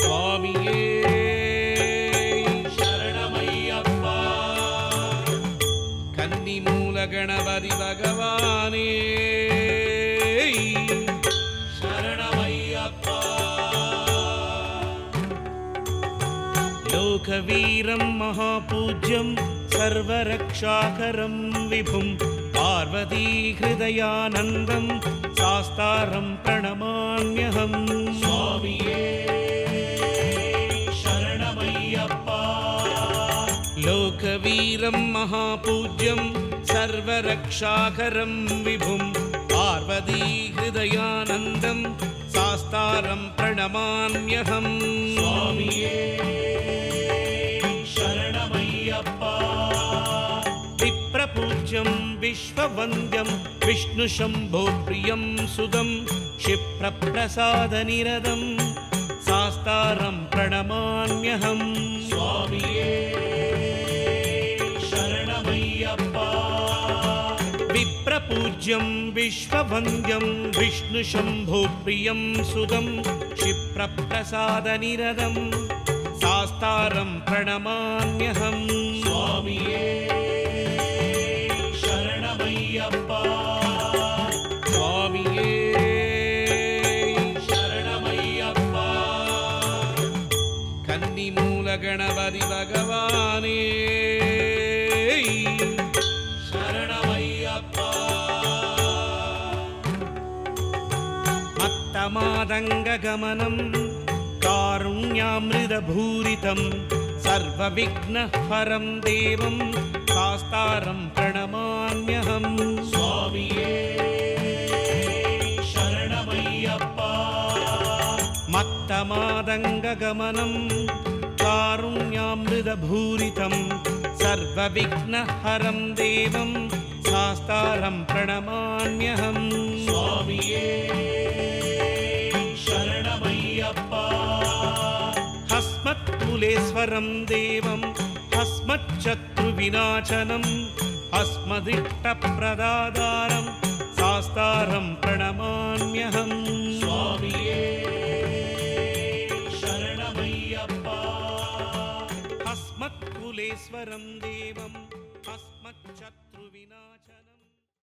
சுவாமியே சரணமையப்பா. கன்னி மூல கணபதி பகவானே சரணமையப்பா. லோகவீரம் மகாபூஜ்யம் சர்வரக்ஷாகரம் விபும் பார்வதி ஹிருதயானந்தம் சாஸ்தாரம் பிரணமாம்யஹம். சுவாமியே சரணமையப்பா. லோகவீரம் மகாபூஜ்யம் சர்வரக்ஷாகரம் விபும் பார்வதி ஹிருதயானந்தம் சாஸ்தாரம் பிரணமாம்யஹம். சுவாமியே சரணமையப்பா. விப்ரபூஜ்யம் விஸ்வவந்தியம் விஷ்ணுசம்போ பிரியம் சுதம் क्षिप्रप्रसादनिरदं சாஸ்தாரம் பிரணமாம்யஹம். சுவாமியே சரணமையப்பா. விப்ரபூஜ்யம் விஸ்வவந்தியம் விஷ்ணுசம்போ பிரியம் சுதம் क्षिप्रप्रसादनिरदं சாஸ்தாரம் பிரணமாம்யஹம். சுவாமியே சரணமையப்பா. சுவாமியே சரணமையப்பா. கன்னி மூல கணபதி பகவானே சரணமையப்பா. மத்தமாதங்க கமனம் காருண்யாமிருதபூரிதம் சர்வவிக்னஹரம் தேவம் சாஸ்தாரம் பிரணமாம்யஹம். சுவாமியே சரணமையப்பா. மத்தமாதங்க கமனம் காருண்யாமிருதபூரிதம் சர்வவிக்னஹரம் தேவம் சாஸ்தாரம் பிரணமாம்யஹம். சுவாமியே சரணமையப்பா. ஹஸ்மத்குலேஸ்வரம் தேவம் ஹஸ்மச்சத்ருவிநாசனம் ஹஸ்மதிஷ்டப்ரதாதாரம் சாஸ்தாரம் பிரணமாம்யஹம். சுவாமியே சரணமையப்பா. ஹஸ்மத்குலேஸ்வரம் தேவம் ஹஸ்மச்சத்ருவிநாசனம்